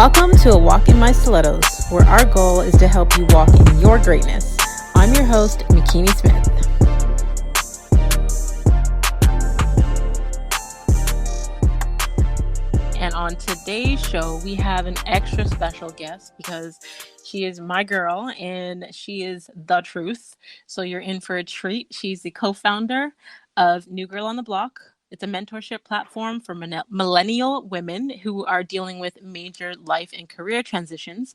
Welcome to A Walk in My Stilettos, where our goal is to help you walk in your greatness. I'm your host, Makini Smith. And on today's show, we have an extra special guest because she is my girl and she is the truth. So you're in for a treat. She's the co-founder of New Girl on the Block. It's a mentorship platform for millennial women who are dealing with major life and career transitions.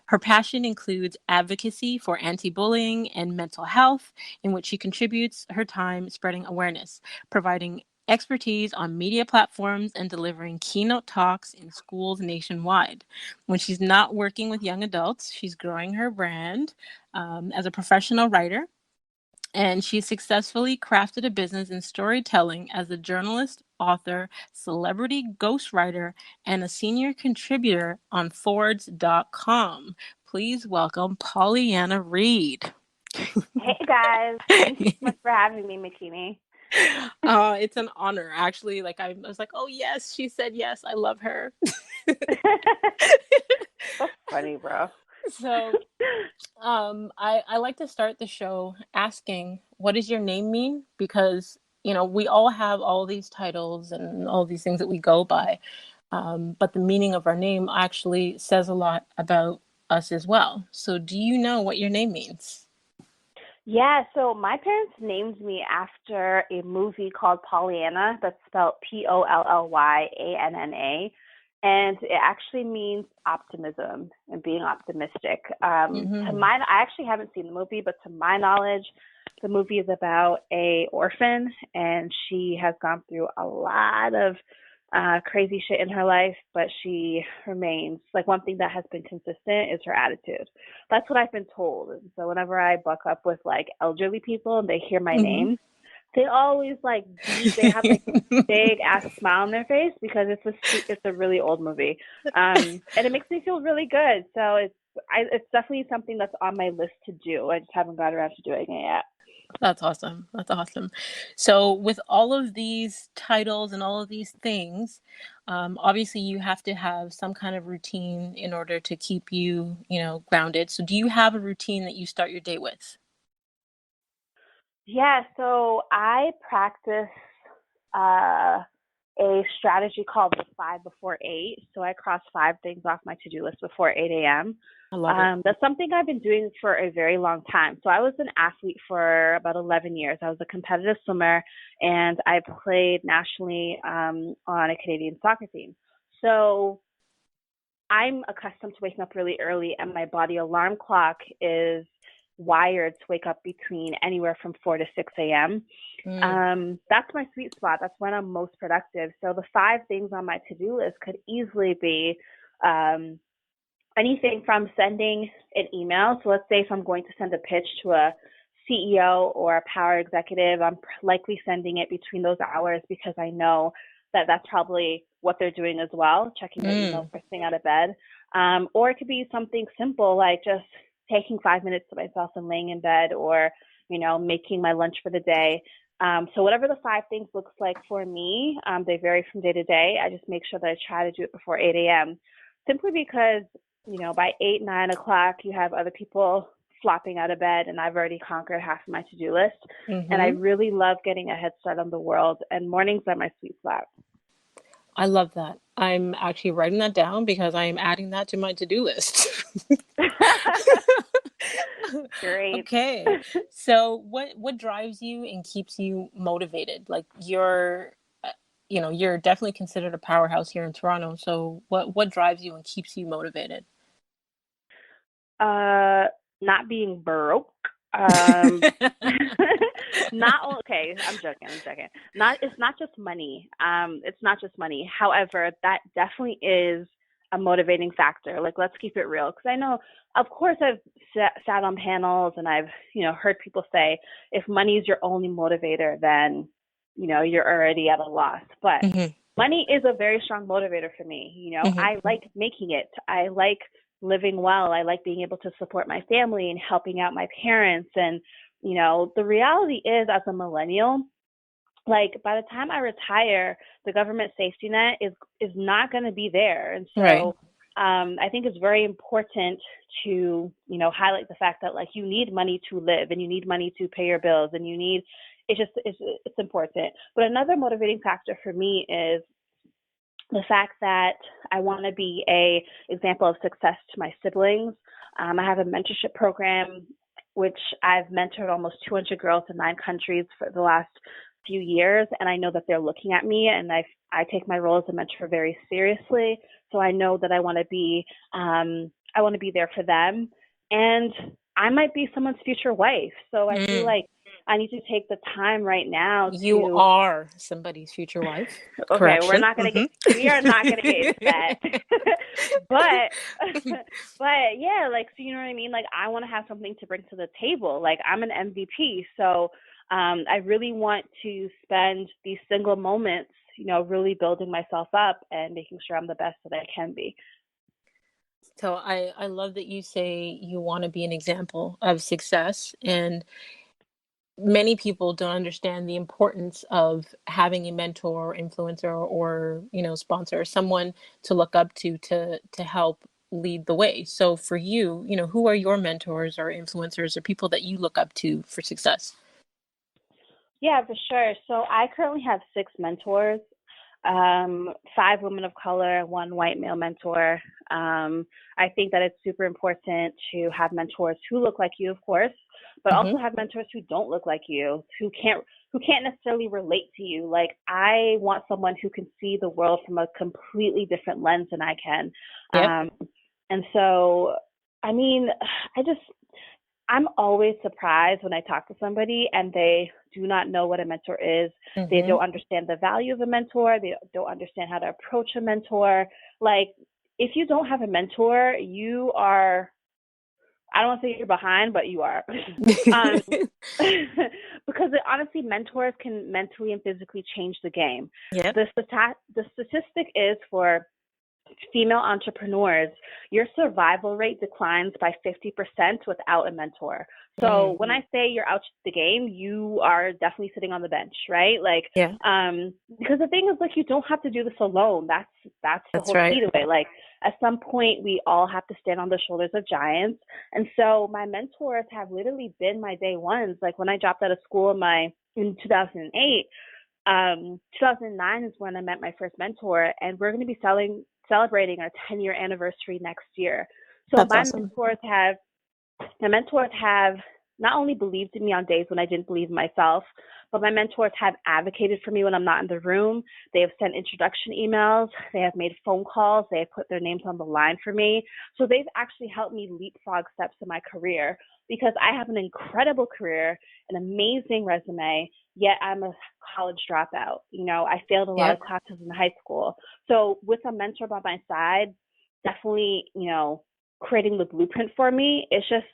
Her passion includes advocacy for anti-bullying and mental health, in which she contributes her time spreading awareness, providing expertise on media platforms, and delivering keynote talks in schools nationwide. When she's not working with young adults, she's growing her brand as a professional writer, and she successfully crafted a business in storytelling as a journalist, author, celebrity ghostwriter, and a senior contributor on Fords.com. Please welcome Pauleanna Reid. Hey guys, thank you so much for having me, Makini. It's an honor, actually. I was like, oh yes, she said yes. I love her. That's funny, bro. So, I like to start the show asking, what does your name mean? Because, we all have all these titles and all these things that we go by. But the meaning of our name actually says a lot about us as well. So do you know what your name means? Yeah, so my parents named me after a movie called Pauleanna, that's spelled Pollyanna, and it actually means optimism and being optimistic. I actually haven't seen the movie, but to my knowledge, the movie is about a orphan, and she has gone through a lot of crazy shit in her life, but she remains. Like, one thing that has been consistent is her attitude. That's what I've been told. And so whenever I buck up with like elderly people and they hear my name, they always they have like this big ass smile on their face because it's a really old movie, and it makes me feel really good. So it's definitely something that's on my list to do. I just haven't got around to doing it yet. That's awesome. That's awesome. So, with all of these titles and all of these things, obviously you have to have some kind of routine in order to keep you, grounded. So, do you have a routine that you start your day with? Yeah, so I practice uh, a strategy called the 5 before 8. So I cross 5 things off my to-do list before 8 a.m. I love it. That's something I've been doing for a very long time. So I was an athlete for about 11 years. I was a competitive swimmer, and I played nationally on a Canadian soccer team. So I'm accustomed to waking up really early, and my body alarm clock is wired to wake up between anywhere from 4 to 6 a.m. That's my sweet spot. That's when I'm most productive. So the 5 things on my to-do list could easily be anything from sending an email. So let's say if I'm going to send a pitch to a CEO or a power executive, I'm likely sending it between those hours because I know that that's probably what they're doing as well, checking their email first thing out of bed. Or it could be something simple like just taking 5 minutes to myself and laying in bed, or, making my lunch for the day. So whatever the 5 things looks like for me, they vary from day to day. I just make sure that I try to do it before 8 a.m. simply because, by 8, 9 o'clock, you have other people flopping out of bed, and I've already conquered half of my to-do list. And I really love getting a head start on the world, and mornings are my sweet spot. I love that. I'm actually writing that down because I am adding that to my to-do list. Great. Okay. So what drives you and keeps you motivated? Like you're definitely considered a powerhouse here in Toronto. So what drives you and keeps you motivated? Not being broke. Um, not okay. I'm joking. It's not just money. It's not just money. However, that definitely is a motivating factor. Like, let's keep it real, because I know, of course, I've sat on panels and I've heard people say, if money is your only motivator, then you're already at a loss. But Hmm. money is a very strong motivator for me. Hmm. I like making it. I like living well. I like being able to support my family and helping out my parents. And, the reality is, as a millennial, like, by the time I retire, the government safety net is not going to be there. And Right. so I think it's very important to, highlight the fact that like you need money to live and you need money to pay your bills and you need, it's important. But another motivating factor for me is the fact that I want to be a example of success to my siblings. I have a mentorship program which I've mentored almost 200 girls in 9 countries for the last few years, and I know that they're looking at me, and I take my role as a mentor very seriously. So I know that I want to be there for them, and I might be someone's future wife. So I feel Mm. like I need to take the time right now You to. are somebody's future wife. Okay, Correction. we are not gonna get into that. but but yeah, like, so you know what I mean? Like, I want to have something to bring to the table. Like, I'm an MVP, so I really want to spend these single moments, really building myself up and making sure I'm the best that I can be. So I love that you say you want to be an example of success, and many people don't understand the importance of having a mentor or influencer or sponsor, someone to look up to help lead the way. So for you, who are your mentors or influencers or people that you look up to for success? Yeah, for sure. So I currently have 6 mentors, 5 women of color, 1 white male mentor. I think that it's super important to have mentors who look like you, of course, but Hmm. also have mentors who don't look like you, who can't necessarily relate to you. Like, I want someone who can see the world from a completely different lens than I can. Yep. Um, and so, I mean, I just I'm always surprised when I talk to somebody and they do not know what a mentor is. They Hmm. don't understand the value of a mentor. They don't understand how to approach a mentor. Like, if you don't have a mentor, you are, I don't want to say you're behind, but you are. um, because honestly, mentors can mentally and physically change the game. Yep. The statistic is for female entrepreneurs, your survival rate declines by 50% without a mentor. So Mm. when I say you're out the game, you are definitely sitting on the bench, right? Like, Yeah, because the thing is, like, you don't have to do this alone. That's the that's whole right. key to it. Like, at some point, we all have to stand on the shoulders of giants. And so my mentors have literally been my day ones. Like, when I dropped out of school in 2008, 2009 is when I met my first mentor, and we're going to be celebrating our 10-year anniversary next year. So That's awesome. my mentors have not only believed in me on days when I didn't believe in myself, but my mentors have advocated for me when I'm not in the room. They have sent introduction emails. They have made phone calls. They have put their names on the line for me. So they've actually helped me leapfrog steps in my career, because I have an incredible career, an amazing resume, yet I'm a college dropout. I failed a lot of Yep. classes in high school. So with a mentor by my side, definitely, creating the blueprint for me. It's just,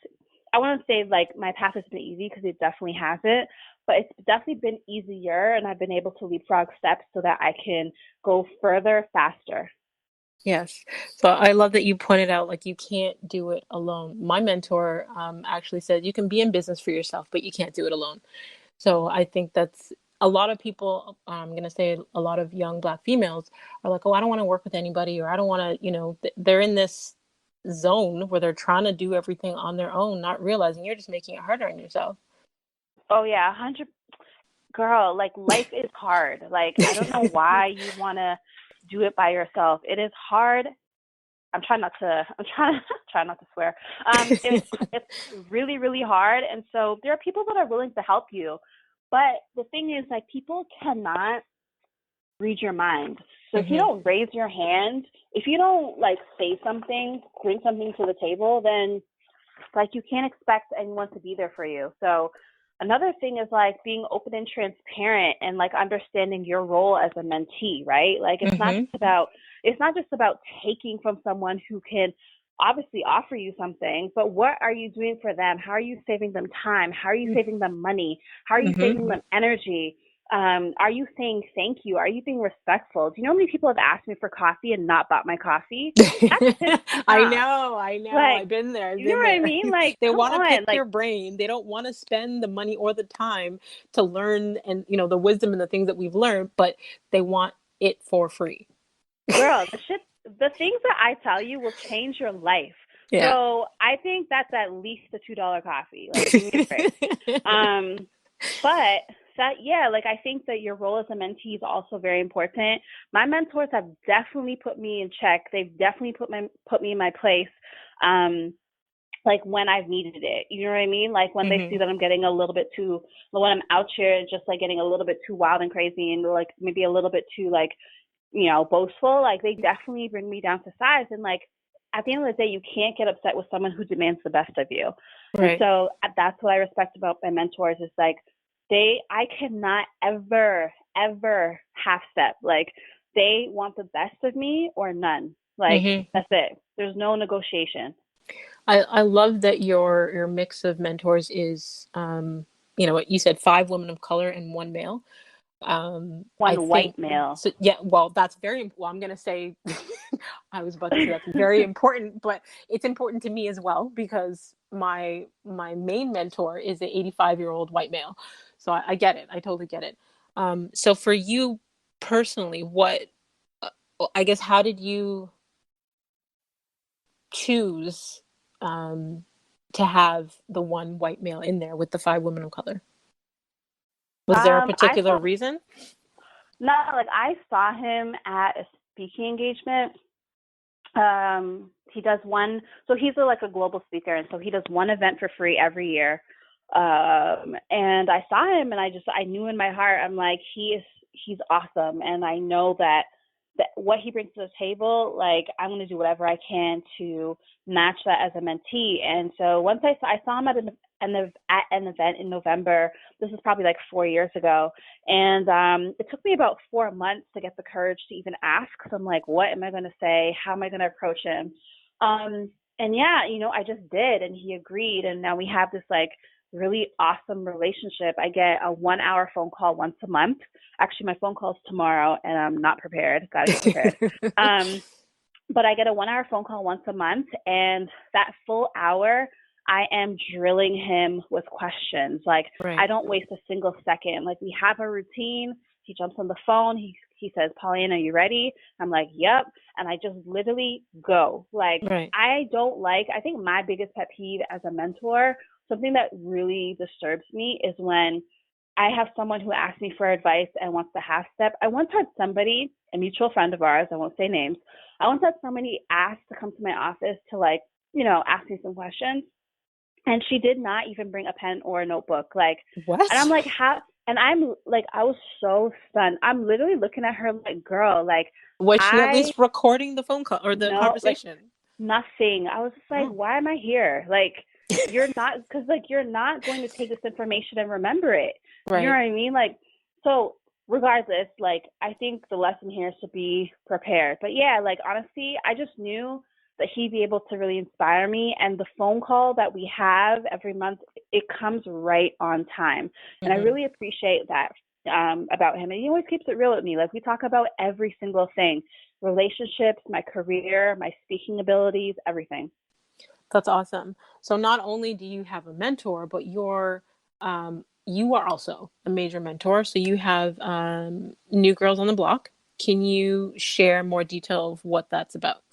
I want to say, like, my path has been easy, because it definitely has it, but it's definitely been easier, and I've been able to leapfrog steps so that I can go further faster. Yes. So I love that you pointed out, like, you can't do it alone. My mentor actually said you can be in business for yourself, but you can't do it alone. So I think that's a lot of people, I'm going to say a lot of young Black females are like, oh, I don't want to work with anybody, or I don't want to, they're in this zone where they're trying to do everything on their own, not realizing you're just making it harder on yourself. Oh yeah, 100. Girl, like, life is hard. Like, I don't know why you want to do it by yourself. It is hard. I'm trying to try not to swear. It's really, really hard. And so there are people that are willing to help you. But the thing is, like, people cannot read your mind. So if you Hmm. don't raise your hand, if you don't, like, say something, bring something to the table, then, like, you can't expect anyone to be there for you. So another thing is, like, being open and transparent, and, like, understanding your role as a mentee, right? Like, Hmm. it's not just about taking from someone who can obviously offer you something, but what are you doing for them? How are you saving them time? How are you saving them money? How are you Hmm. saving them energy? Are you saying thank you? Are you being respectful? Do you know how many people have asked me for coffee and not bought my coffee? That pisses me off. I know. Like, I've been there. I've you know been what I there. mean? Like, They come want to on. pick Like, your brain. They don't want to spend the money or the time to learn and, the wisdom and the things that we've learned, but they want it for free. girl, the shit. the things that I tell you will change your life. Yeah. So I think that's at least a $2 coffee. Like, give me a break. Um, but that, yeah, like I think that your role as a mentee is also very important. My mentors have definitely put me in check. They've definitely put me in my place. Um, like when I've needed it. You know what I mean? Like when they see Hmm. that I'm getting a little bit too, when I'm out here just like getting a little bit too wild and crazy and like maybe a little bit too like, boastful, like they definitely bring me down to size. And like at the end of the day, you can't get upset with someone who demands the best of you. And Right. so that's what I respect about my mentors is like I cannot ever half step. Like they want the best of me or none. Like Hmm. that's it. There's no negotiation. I love that your mix of mentors is, what you said, five women of color and one male. I One think white male. so. Yeah. Well, that's very well. I'm gonna say, I was about to say that's very important, but it's important to me as well because my main mentor is an 85-year-old white male. So I get it. I totally get it. So for you personally, uh, I guess, how did you choose um, to have the one white male in there with the five women of color? Was there a I particular saw reason? not like I saw him at a speaking engagement. He does one, so he's like a global speaker, and so he does one event for free every year. And I saw him, and I knew in my heart, I'm like, he's awesome, and I know that what he brings to the table, like I'm gonna do whatever I can to match that as a mentee. And so once I saw him at an event in November. This is probably like 4 years ago, and it took me about 4 months to get the courage to even ask. So I'm like, what am I going to say? How am I going to approach him? And yeah, I just did, and he agreed, and now we have this like really awesome relationship. I get a 1 hour phone call once a month. Actually, my phone call is tomorrow, and I'm not prepared. Got to get prepared. Um, but I get a 1 hour phone call once a month, and that full hour, I am drilling him with questions. Like I Right. don't waste a single second. Like we have a routine. He jumps on the phone. He says, "Pauleanna, are you ready?" I'm like, "Yep." And I just literally go. Like Right. I don't like. I think my biggest pet peeve as a mentor, something that really disturbs me, is when I have someone who asks me for advice and wants to half step. I once had somebody, a mutual friend of ours, I won't say names, I once had somebody ask to come to my office to like, ask me some questions. And she did not even bring a pen or a notebook. Like, and I'm What? like, how? And I'm like, I was so stunned. I'm literally looking at her like, girl, like, Was she at I least recording the phone call or the know, like, conversation? nothing. I was just like, Oh. why am I here? Like, you're not, because like, you're not going to take this information and remember it. You know what Right. I mean? Like, so regardless, like, I think the lesson here is to be prepared. But yeah, like, honestly, I just knew that he'd be able to really inspire me. And the phone call that we have every month, it comes right on time. And I Hmm. really appreciate that about him. And he always keeps it real with me. Like, we talk about every single thing, relationships, my career, my speaking abilities, everything. That's awesome. So not only do you have a mentor, but you are also a major mentor. So you have New Girls on the Block. Can you share more detail of what that's about?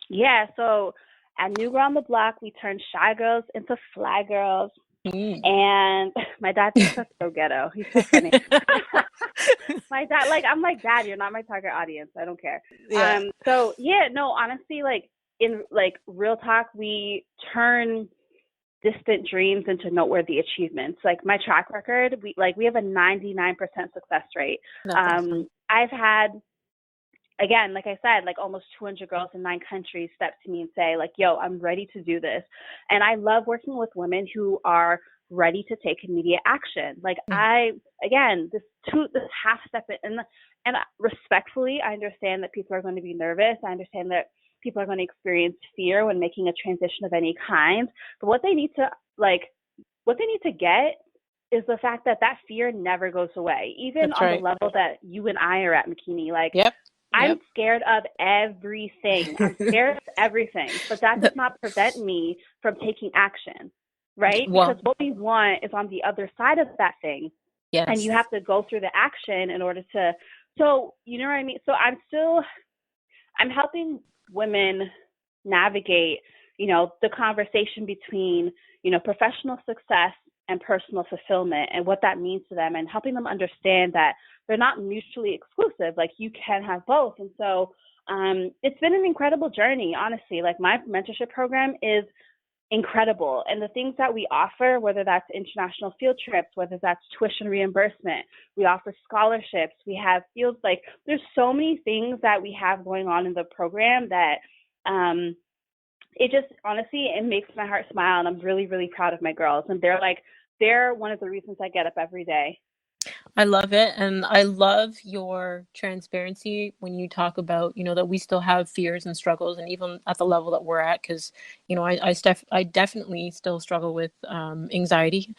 Yeah, so at New Girl on the Block, we turned shy girls into fly girls. Mm. And my dad thinks that's so ghetto. He's so funny. My dad, like, I'm like, Dad, you're not my target audience. I don't care. Yeah. So yeah, no, honestly, like in like real talk, we turn distant dreams into noteworthy achievements. Like my track record, we have a 99% success rate. That's awesome. I've had, again, like I said, like almost 200 girls in 9 countries step to me and say, like, yo, I'm ready to do this. And I love working with women who are ready to take immediate action. Like Mm. again, this half step in, and respectfully, I understand that people are going to be nervous. I understand that people are going to experience fear when making a transition of any kind. But like, what they need to get is the fact that that fear never goes away, even That's on the right. level that you and I are at, Makini. Like, Yep. I'm Yep. scared of everything. I'm scared of everything, but that does The- not prevent me from taking action, right? Because well, what we want is on the other side of that thing, and you yes. have to go through the action in order to. So you know what I mean. So I'm helping women navigate, the conversation between, professional success and personal fulfillment and what that means to them, and helping them understand that they're not mutually exclusive. Like, you can have both. And so it's been an incredible journey, honestly. Like, my mentorship program is incredible. And the things that we offer, whether that's international field trips, whether that's tuition reimbursement, we offer scholarships, we have fields, like, there's so many things that we have going on in the program that it just, honestly, it makes my heart smile. And I'm really, really proud of my girls. And they're one of the reasons I get up every day. I love it. And I love your transparency when you talk about, that we still have fears and struggles, and even at the level that we're at, because, I definitely still struggle with anxiety.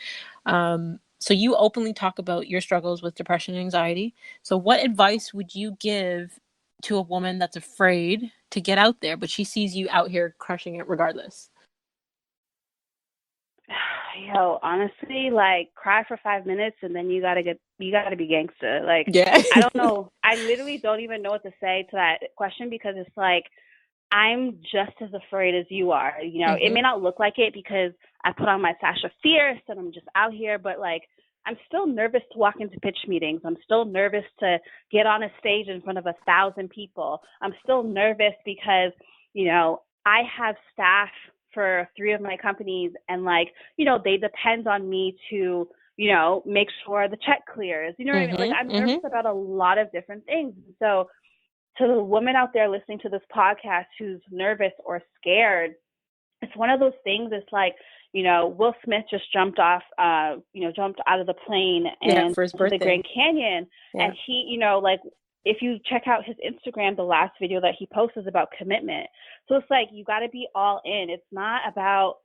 So you openly talk about your struggles with depression and anxiety. So what advice would you give to a woman that's afraid to get out there, but she sees you out here crushing it regardless? Yo, honestly, like, cry for 5 minutes and then you gotta be gangster. Like, Yeah. I don't know. I literally don't even know what to say to that question, because it's like, I'm just as afraid as you are. It may Hmm. not look like it because I put on my sash of fierce and I'm just out here, but like, I'm still nervous to walk into pitch meetings. I'm still nervous to get on a stage in front of 1,000 people. I'm still nervous because, I have staff for 3 of my companies, and like, they depend on me to, make sure the check clears. You know what I mean? Like, Hmm. I'm nervous Hmm. about a lot of different things. So to the woman out there listening to this podcast who's nervous or scared, it's one of those things. It's like, Will Smith just jumped out of the plane Yeah, and for his to the birthday. Grand Canyon. Yeah. And he, like, if you check out his Instagram, the last video that he posts is about commitment. So it's like, you got to be all in. It's not about,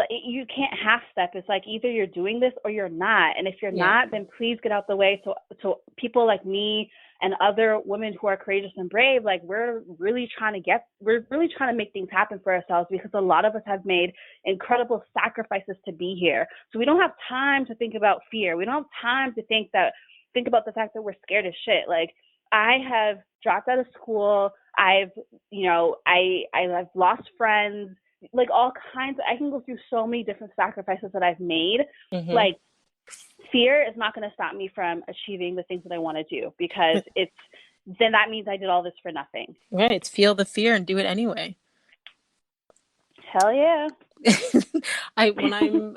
you can't half step. It's like, either you're doing this or you're not. And if you're Yeah. not, then please get out the way. So people like me and other women who are courageous and brave, like, we're really trying to make things happen for ourselves, because a lot of us have made incredible sacrifices to be here. So we don't have time to think about fear. We don't have time to think about the fact that we're scared as shit. Like, I have dropped out of school. I've lost friends, like, all kinds. I can go through so many different sacrifices that I've made. Hmm. Like, fear is not going to stop me from achieving the things that I want to do, because then that means I did all this for nothing. Right. It's feel the fear and do it anyway. Hell yeah. I when I'm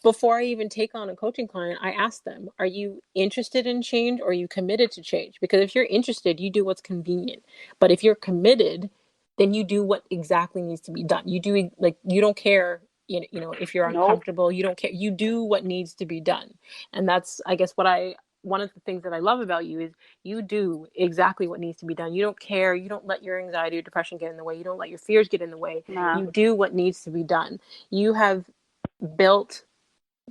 before I even take on a coaching client, I ask them, are you interested in change, or are you committed to change? Because if you're interested, you do what's convenient. But if you're committed, then you do what exactly needs to be done. You do, like, you don't care, if you're Nope. uncomfortable, you don't care. You do what needs to be done. And that's, I guess, one of the things that I love about you is you do exactly what needs to be done. You don't care. You don't let your anxiety or depression get in the way. You don't let your fears get in the way. Nah. You do what needs to be done. You have built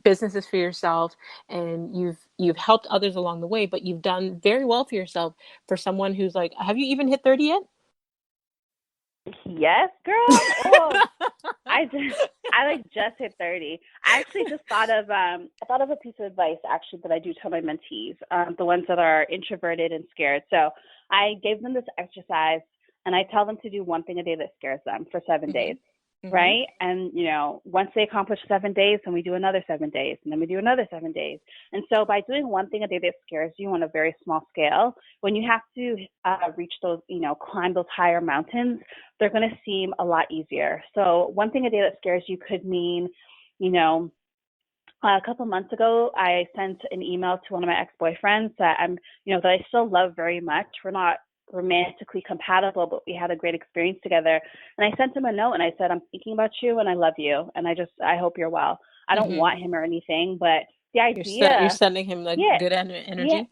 businesses for yourself, and you've helped others along the way, but you've done very well for yourself, for someone who's like, have you even hit 30 yet? Yes, girl. Oh, I just hit 30. I actually just thought of a piece of advice, actually, that I do tell my mentees, the ones that are introverted and scared. So I gave them this exercise, and I tell them to do one thing a day that scares them for 7 days. Hmm. Hmm. Right. And, once they accomplish 7 days, then we do another 7 days, and then we do another 7 days. And so by doing one thing a day that scares you on a very small scale, when you have to reach those, climb those higher mountains, they're going to seem a lot easier. So one thing a day that scares you could mean, you know, a couple months ago, I sent an email to one of my ex-boyfriends that I still love very much. We're not romantically compatible, but we had a great experience together. And I sent him a note and I said, I'm thinking about you and I love you. And I hope you're well. I don't Hmm. want him or anything, but the You're idea, sending him like yeah, good yeah, energy.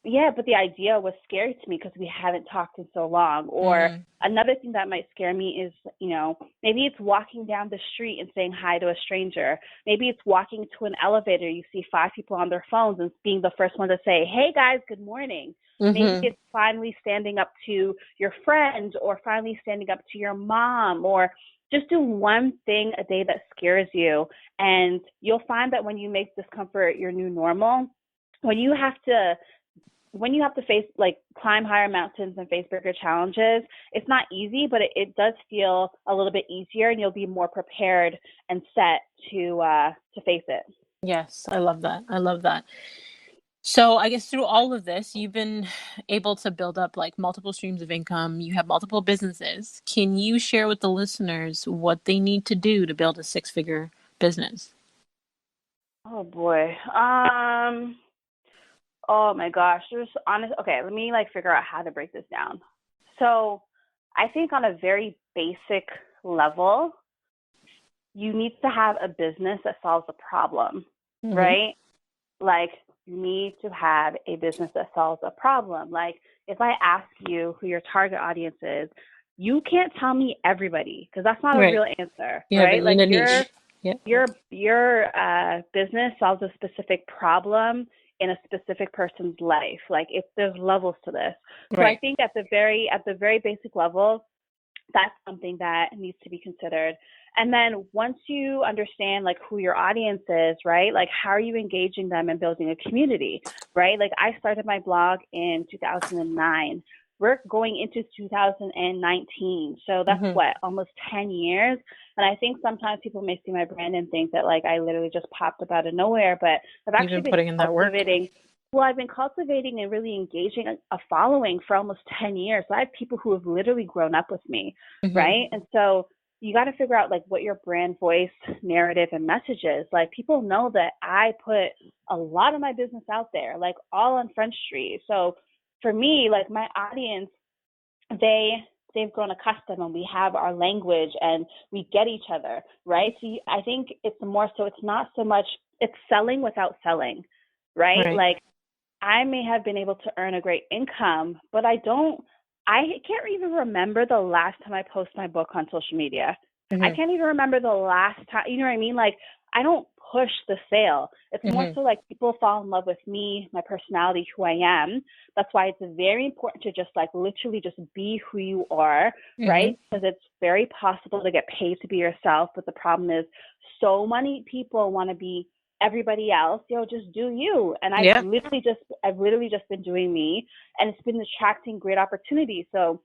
yeah, but the idea was scary to me because we haven't talked in so long. Or Hmm. another thing that might scare me is, maybe it's walking down the street and saying hi to a stranger. Maybe it's walking to an elevator. You see 5 people on their phones and being the first one to say, hey guys, good morning. Maybe Hmm. it's finally standing up to your friend, or finally standing up to your mom, or just do one thing a day that scares you. And you'll find that when you make discomfort your new normal, when you have to when you have to face like climb higher mountains and face bigger challenges, it's not easy, but it does feel a little bit easier, and you'll be more prepared and set to face it. Yes, I love that. I love that. So I guess through all of this, you've been able to build up like multiple streams of income. You have multiple businesses. Can you share with the listeners what they need to do to build a six-figure business? Oh boy. Oh my gosh. There's honest. Okay, let me like figure out how to break this down. So, I think on a very basic level, you need to have a business that solves a problem, Mm-hmm. right? Like, you need to have a business that solves a problem. Like, if I ask you who your target audience is, you can't tell me everybody because that's not a Right. real answer, You have a right? Like, need a niche. Yeah. your business solves a specific problem in a specific person's life. Like, it's there's levels to this. So I Right. think at the very basic level, that's something that needs to be considered. And then once you understand like who your audience is, right? Like, how are you engaging them and building a community, right? Like, I started my blog in 2009. We're going into 2019. So that's Mm-hmm. what, almost 10 years. And I think sometimes people may see my brand and think that like I literally just popped up out of nowhere, but I've You've actually been been putting in that work. cultivating well, I've been cultivating and really engaging a following for almost 10 years. So I have people who have literally grown up with me, Mm-hmm. right? And so you got to figure out like what your brand voice, narrative, and message is. Like, people know that I put a lot of my business out there, like all on Front Street. So for me, like my audience, they they've grown accustomed, and we have our language and we get each other, right? So I think it's more so it's not so much it's selling without selling, right? Right. Like, I may have been able to earn a great income, but I can't even remember the last time I posted my book on social media. I Mm-hmm. can't even remember the last time, you know what I mean? Like, I don't push the sale. It's more Mm-hmm. so like people fall in love with me, my personality, who I am. That's why it's very important to just like literally just be who you are, Mm-hmm. right? Because it's very possible to get paid to be yourself. But the problem is, so many people want to be everybody else. Just do you. And I've Yeah. literally just been doing me, and it's been attracting great opportunities. So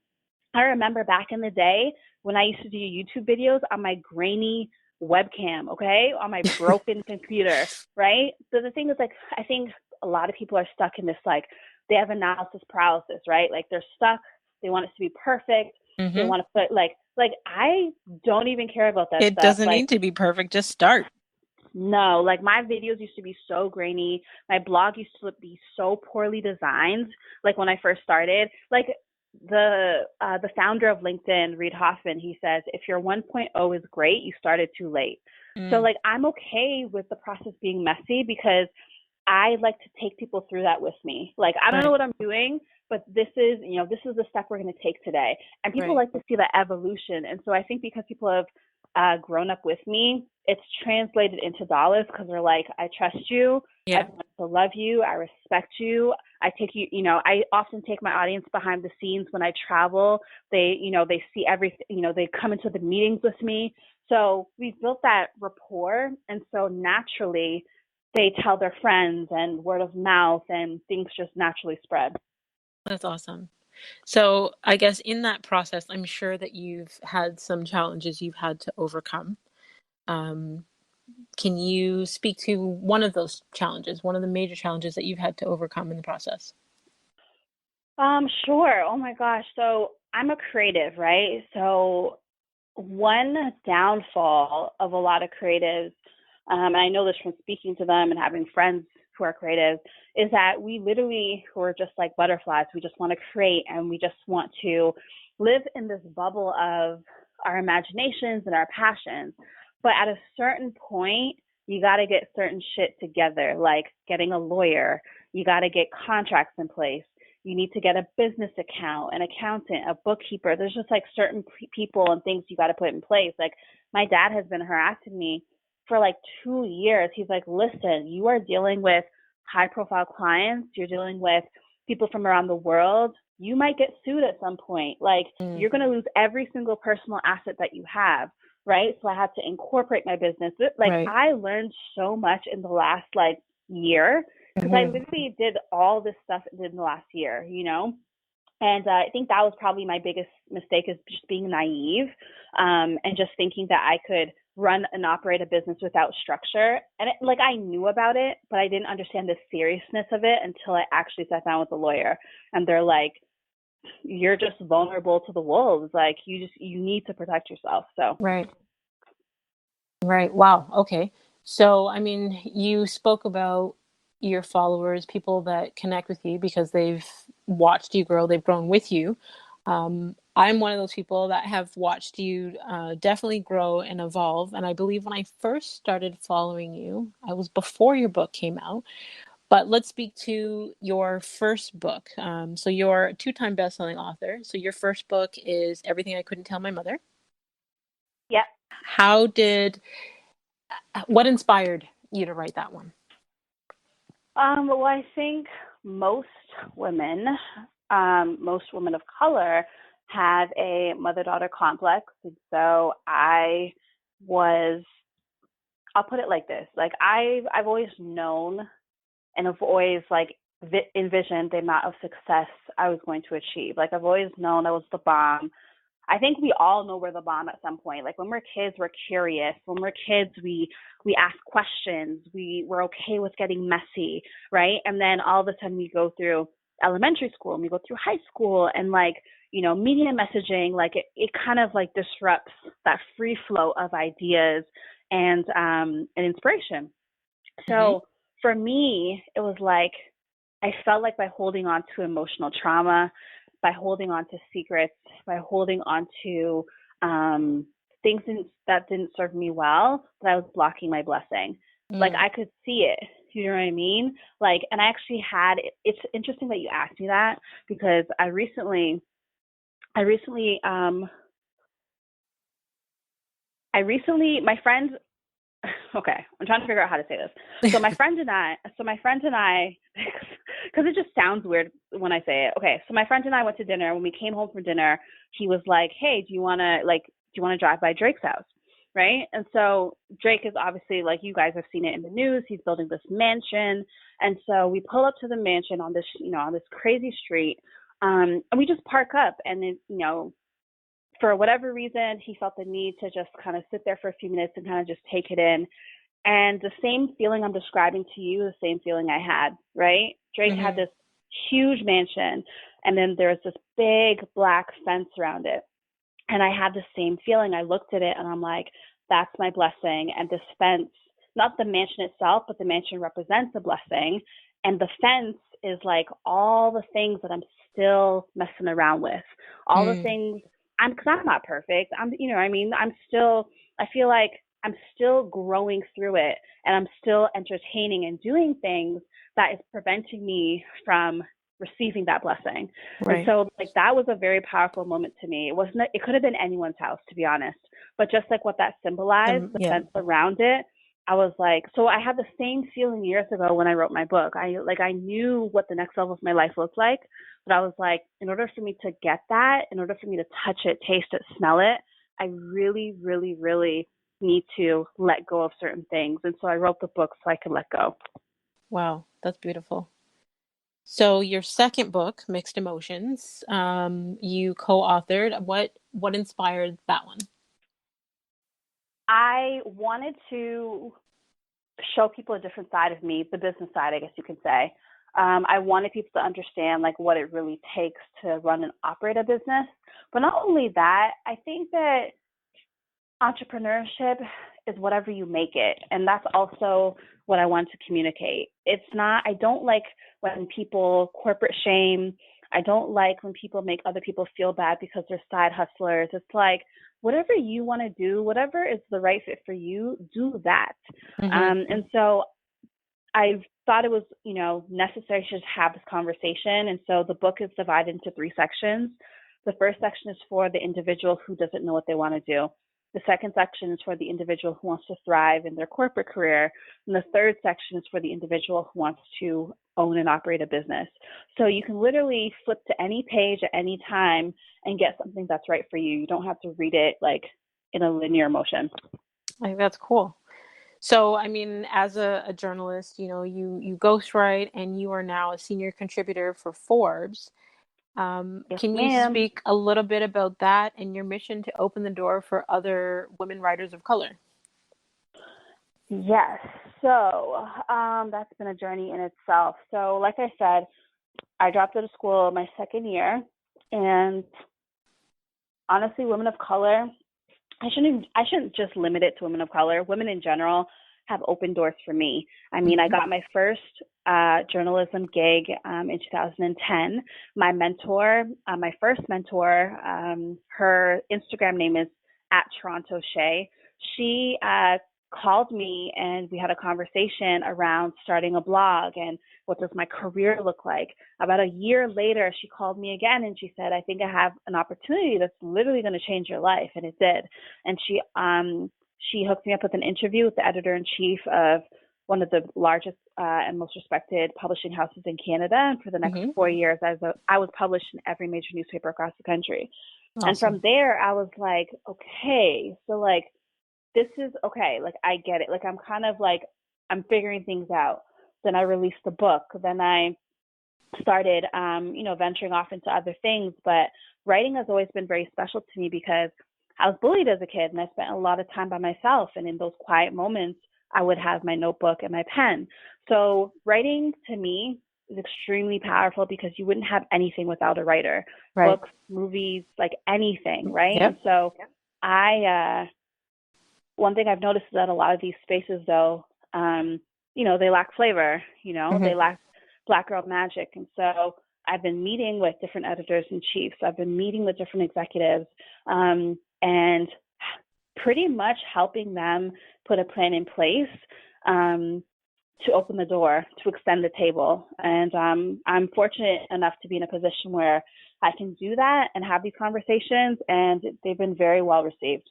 I remember back in the day when I used to do YouTube videos on my grainy webcam, okay, on my broken computer, right? So the thing is, like, I think a lot of people are stuck in this, like, they have analysis paralysis, right? Like, they're stuck. They want it to be perfect. They Mm-hmm. want to put like I don't even care about that It stuff. doesn't Like, need to be perfect. Just start. no, like my videos used to be so grainy. My blog used to be so poorly designed. Like when I first started, like the founder of LinkedIn, Reid Hoffman, he says if your 1.0 is great, you started too late. So Mm. like I'm okay with the process being messy because I like to take people through that with me. Like, I don't know Right. what I'm doing, but this is the step we're going to take today. And people Right. like to see that evolution. And so I think because people have grown up with me, it's translated into dollars because they're like, I trust you. Yeah. I've learned to love you. I respect you. I take you, I often take my audience behind the scenes when I travel. They see everything, they come into the meetings with me. So we've built that rapport. And so naturally, they tell their friends and word of mouth, and things just naturally spread. That's awesome. So I guess in that process, I'm sure that you've had some challenges you've had to overcome. Um, can you speak to one of those challenges, one of the major challenges that you've had to overcome in the process? Sure. Oh my gosh. So I'm a creative, right? So one downfall of a lot of creatives, and I know this from speaking to them and having friends who are creative, is that we literally who are just like butterflies. We just want to create, and we just want to live in this bubble of our imaginations and our passions. But at a certain point, you got to get certain shit together, like getting a lawyer. You got to get contracts in place. You need to get a business account, an accountant, a bookkeeper. There's just like certain people and things you got to put in place. Like, my dad has been harassing me for like 2 years. He's like, listen, you are dealing with high profile clients. You're dealing with people from around the world. You might get sued at some point. Like, Mm. you're going to lose every single personal asset that you have. Right. So I had to incorporate my business. Like, Right. I learned so much in the last like year because I Mm-hmm. literally did all this stuff in the last year, And I think that was probably my biggest mistake, is just being naive, and just thinking that I could run and operate a business without structure. And like, I knew about it, but I didn't understand the seriousness of it until I actually sat down with a lawyer, and they're like, "You're just vulnerable to the wolves. Like, you need to protect yourself." So Right. Right. Wow. Okay. So, I mean, you spoke about your followers, people that connect with you because they've watched you grow, they've grown with you. I'm one of those people that have watched you definitely grow and evolve. And I believe when I first started following you, I was before your book came out. But let's speak to your first book. So, you're a two-time best-selling author. So, your first book is Everything I Couldn't Tell My Mother. yeah. How did What inspired you to write that one? Well, I think most women, most women of color, have a mother-daughter complex, and so was. I'll put it like this: like, I've always known, and I've always like envisioned the amount of success I was going to achieve. Like, I've always known I was the bomb. I think we all know we're the bomb at some point. Like, when we're kids, we're curious. When we're kids, we ask questions. We're okay with getting messy, right? And then all of a sudden we go through elementary school and we go through high school, and like, media messaging, like it kind of like disrupts that free flow of ideas and inspiration. Hmm. So for me, it was like, I felt like by holding on to emotional trauma, by holding on to secrets, by holding on to things that didn't serve me well, that I was blocking my blessing. Like, Mm. I could see it. You know what I mean? Like, and I actually had. It's interesting that you asked me that, because I recently, my friend. Okay, I'm trying to figure out how to say this. So my friend and I, because it just sounds weird when I say it. Okay, so my friend and I went to dinner. When we came home from dinner, he was like, "Hey, do you want to drive by Drake's house?" Right? And so Drake is obviously, like, you guys have seen it in the news. He's building this mansion, and so we pull up to the mansion on this crazy street, and we just park up, and then, for whatever reason, he felt the need to just kind of sit there for a few minutes and kind of just take it in. And the same feeling I'm describing to you, the same feeling I had, right? Drake had Hmm. this huge mansion, and then there was this big black fence around it. And I had the same feeling. I looked at it and I'm like, that's my blessing. And this fence, not the mansion itself, but the mansion represents a blessing. And the fence is like all the things that I'm still messing around with. All the Mm. things because I'm not perfect. I feel like I'm still growing through it, and I'm still entertaining and doing things that is preventing me from receiving that blessing. And Right. so, like, that was a very powerful moment to me. It could have been anyone's house, to be honest. But just like what that symbolized, the Yeah. fence around it, I was like, so I had the same feeling years ago when I wrote my book. I knew what the next level of my life looked like, but I was like, in order for me to get that, in order for me to touch it, taste it, smell it, I really, really, really need to let go of certain things. And so I wrote the book so I could let go. Wow, that's beautiful. So your second book, Mixed Emotions, you co-authored. What inspired that one? I wanted to show people a different side of me, the business side, I guess you could say. I wanted people to understand, like, what it really takes to run and operate a business. But not only that, I think that entrepreneurship is whatever you make it. And that's also what I want to communicate. It's not, I don't like when people corporate shame. I don't like when people make other people feel bad because they're side hustlers. It's like, whatever you want to do, whatever is the right fit for you, do that. Hmm. And so I thought it was, necessary to have this conversation. And so the book is divided into three sections. The first section is for the individual who doesn't know what they want to do. The second section is for the individual who wants to thrive in their corporate career. And the third section is for the individual who wants to own and operate a business. So you can literally flip to any page at any time and get something that's right for you. You don't have to read it like in a linear motion. I think that's cool. So, I mean, as a journalist, you ghostwrite and you are now a senior contributor for Forbes. Yes, Can you ma'am. speak a little bit about that and your mission to open the door for other women writers of color? Yes. So that's been a journey in itself. So, like I said, I dropped out of school my second year, and honestly, women of color, I shouldn't just limit it to women of color. Women in general have opened doors for me. I mean, I Hmm. got my first journalism gig in 2010. My mentor, my first mentor, her Instagram name is at Toronto Shay. She called me and we had a conversation around starting a blog and what does my career look like. About a year later, she called me again and she said, I think I have an opportunity that's literally going to change your life. And it did. And she hooked me up with an interview with the editor in chief of one of the largest and most respected publishing houses in Canada. And for the next Hmm. 4 years, I was published in every major newspaper across the country. And from Awesome. there, I was like, okay, so like this is okay. Like I get it. Like I'm kind of like I'm figuring things out. Then I released the book. Then I started, venturing off into other things. But writing has always been very special to me because I was bullied as a kid and I spent a lot of time by myself. And in those quiet moments, I would have my notebook and my pen. So writing to me is extremely powerful because you wouldn't have anything without a writer. Right. Books, movies, like anything, right? And Yep. so I one thing I've noticed is that a lot of these spaces, though, they lack flavor. They Hmm. lack black girl magic. And so I've been meeting with different editors in chiefs. I've been meeting with different executives, and pretty much helping them put a plan in place um, to open the door, to extend the table. And I'm fortunate enough to be in a position where I can do that and have these conversations, and they've been very well received.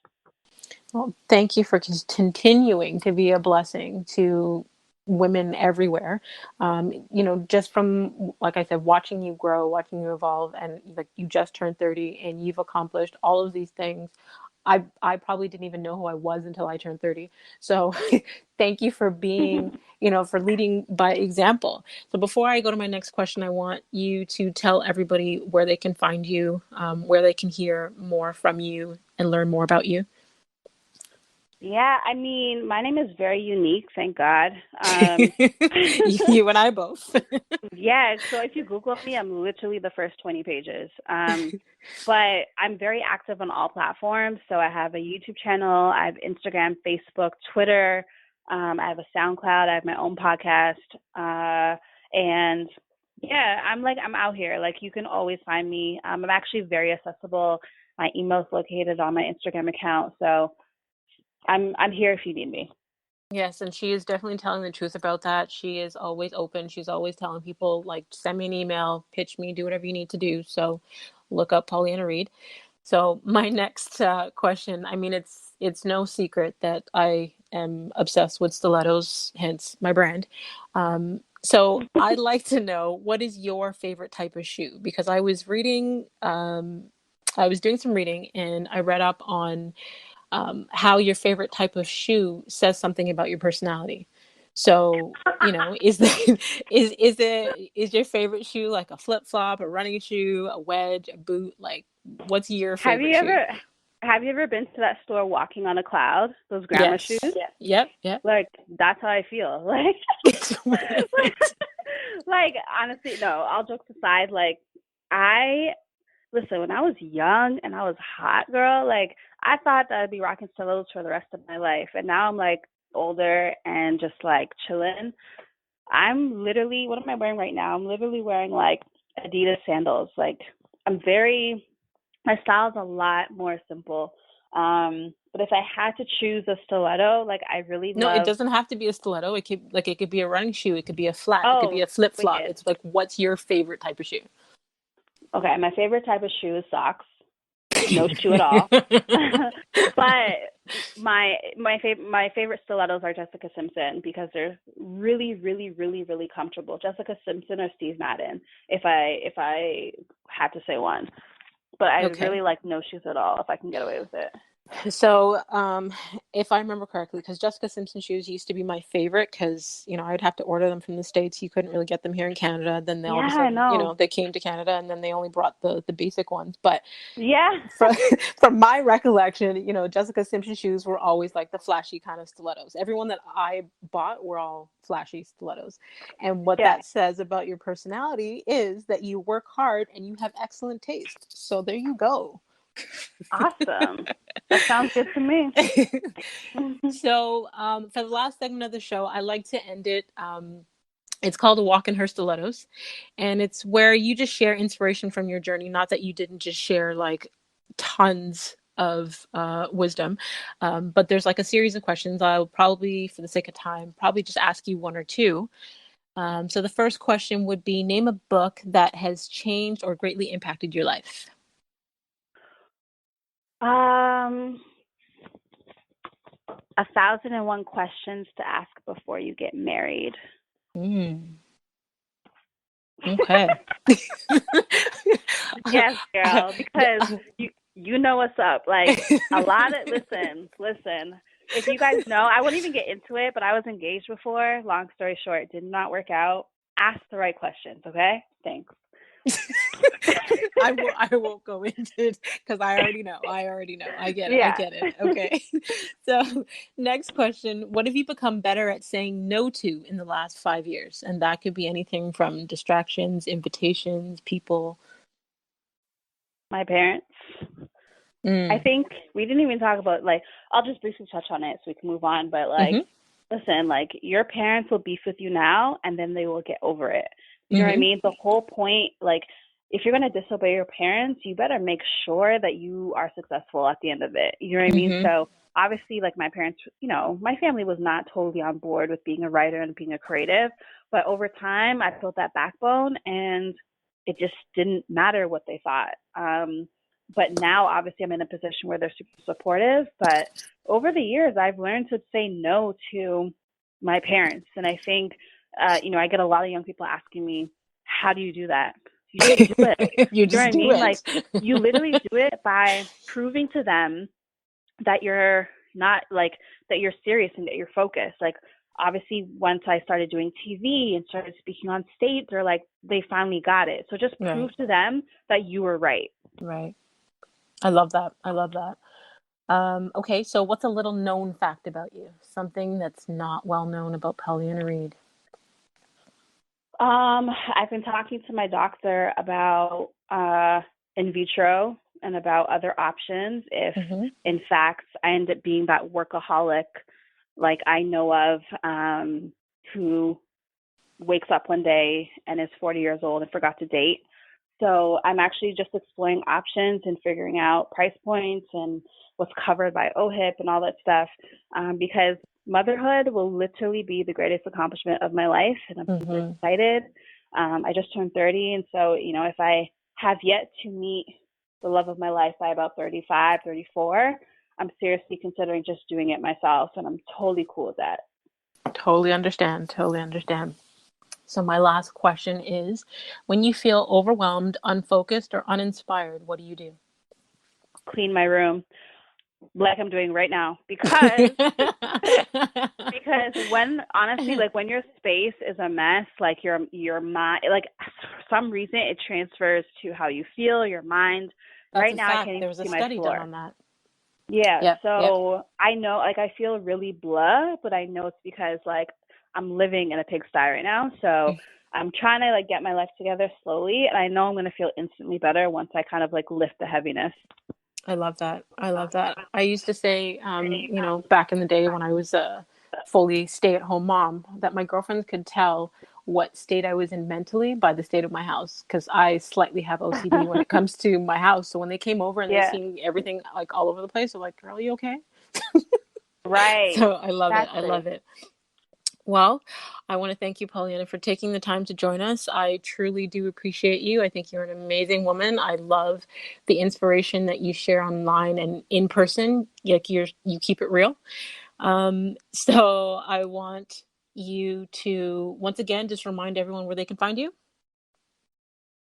Well, thank you for continuing to be a blessing to women everywhere. Just from, like I said, watching you grow, watching you evolve, and like you just turned 30 and you've accomplished all of these things. I probably didn't even know who I was until I turned 30. So thank you for being, for leading by example. So before I go to my next question, I want you to tell everybody where they can find you, where they can hear more from you and learn more about you. Yeah, I mean, my name is very unique, thank God. You and I both. Yeah, so if you Google me, I'm literally the first 20 pages. But I'm very active on all platforms. So I have a YouTube channel, I have Instagram, Facebook, Twitter, I have a SoundCloud, I have my own podcast. And yeah, I'm out here. Like you can always find me. I'm actually very accessible. My email is located on my Instagram account. So I'm here if you need me. Yes, and she is definitely telling the truth about that. She is always open. She's always telling people, like, send me an email, pitch me, do whatever you need to do. So look up Pauleanna Reid. So my next question, I mean, it's no secret that I am obsessed with stilettos, hence my brand. So I'd like to know, what is your favorite type of shoe? Because I was doing some reading and I read up on how your favorite type of shoe says something about your personality. So, is your favorite shoe like a flip flop, a running shoe, a wedge, a boot? Like, what's your Have favorite you shoe? ever have you ever been to that store Walking on a Cloud? Those grandma shoes? Yes. Yep. Yep. Like that's how I feel. Like honestly, no, all jokes aside, like I listen, when I was young and I was hot girl, like I thought that I'd be rocking stilettos for the rest of my life. And now I'm like older and just like chilling. I'm literally what am I wearing right now? I'm literally wearing like Adidas sandals. Like I'm very my style is a lot more simple. But if I had to choose a stiletto, like I really No, it love. doesn't have to be a stiletto. It could be a running shoe. It could be a flat. It could be Oh, a flip flop. wicked. It's like, what's your favorite type of shoe? Okay, my favorite type of shoe is socks. No shoe at all. But my favorite stilettos are Jessica Simpson because they're really really really really comfortable. Jessica Simpson or Steve Madden, if I had to say one. But I Okay. really like no shoes at all if I can get away with it. So, if I remember correctly, because Jessica Simpson shoes used to be my favorite, because I'd have to order them from the States. You couldn't really get them here in Canada. Then they all Yeah, of a I sudden, know. they came to Canada, and then they only brought the basic ones. But Yeah. from from my recollection, Jessica Simpson shoes were always like the flashy kind of stilettos. Everyone that I bought were all flashy stilettos. And what Yeah. that says about your personality is that you work hard and you have excellent taste. So there you go. Awesome. That sounds good to me. So, for the last segment of the show, I like to end it. It's called A Walk in Her Stilettos. And it's where you just share inspiration from your journey. Not that you didn't just share like tons of wisdom, but there's like a series of questions. I'll probably, for the sake of time, probably just ask you one or two. So the first question would be, name a book that has changed or greatly impacted your life. um, 1,001 questions to ask before you get married. Mm, okay. Yes, girl, because you know what's up. Like a lot of listen. If you guys know, I wouldn't even get into it, but I was engaged before. Long story short, it did not work out. Ask the right questions, okay? Thanks. I won't go into it because I already know. I already know. I get it. I Yeah. get it. Okay. So, next question. What have you become better at saying no to in the last 5 years? And that could be anything from distractions, invitations, people. My parents. I Mm. think we didn't even talk about like I'll just briefly touch on it so we can move on, but like Mhm. listen, like your parents will beef with you now and then they will get over it. You know what I Mhm. mean? The whole point, like if you're going to disobey your parents, you better make sure that you are successful at the end of it. You know what I mean? Mhm. So obviously like my parents, my family was not totally on board with being a writer and being a creative, but over time I built that backbone and it just didn't matter what they thought. But now obviously I'm in a position where they're super supportive, but over the years I've learned to say no to my parents. And I think I get a lot of young people asking me, how do you do that? You just do it. You You know what just I do mean? Like it. you literally do it by proving to them that you're not like that you're serious and that you're focused. Like obviously once I started doing TV and started speaking on stage, they're like they finally got it. So just prove Right. to them that you were right. Right. I love that. I love that. Okay, so what's a little known fact about you? Something that's not well known about Pauleanna Reid. I've been talking to my doctor about in vitro and about other options if Mhm. in fact I end up being that workaholic like I know of who wakes up one day and is 40 years old and forgot to date. So I'm actually just exploring options and figuring out price points and what's covered by OHIP and all that stuff because motherhood will literally be the greatest accomplishment of my life. And I'm super Mhm. excited. I just turned 30. And so, if I have yet to meet the love of my life by about 35, 34, I'm seriously considering just doing it myself. And I'm totally cool with that. Totally understand. Totally understand. So my last question is, when you feel overwhelmed, unfocused, or uninspired, what do you do? Clean my room like I'm doing right now because when honestly like when your space is a mess like your mind like for some reason it transfers to how you feel your mind. That's Right a now I fact. can't even There was a see my study done floor. on that. Yeah, Yep. Yep. so I know like I feel really blah, but I know it's because like I'm living in a pigsty right now, so I'm trying to like get my life together slowly and I know I'm going to feel instantly better once I kind of like lift the heaviness. I love that. I love that. I used to say, back in the day when I was a fully stay-at-home mom, that my girlfriends could tell what state I was in mentally by the state of my house, because I slightly have OCD when it comes to my house. So when they came over and they Yeah, seen everything like all over the place, they're like, "Girl, you okay?" right. So I love it. I Exactly. love it. Well, I want to thank you, Pauliana, for taking the time to join us. I truly do appreciate you. I think you're an amazing woman. I love the inspiration that you share online and in person. Like you keep it real. So I want you to once again just remind everyone where they can find you.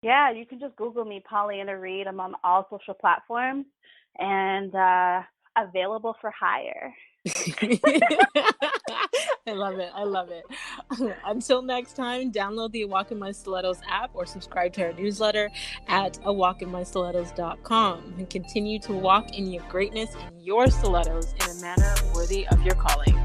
Yeah, you can just Google me, Pauleanna Reid. I'm on all social platforms. And Available for hire. I love it. I love it. Until next time, download the A Walk in My Stilettos app or subscribe to our newsletter at awalkinmystilettos.com and continue to walk in your greatness in your stilettos in a manner worthy of your calling.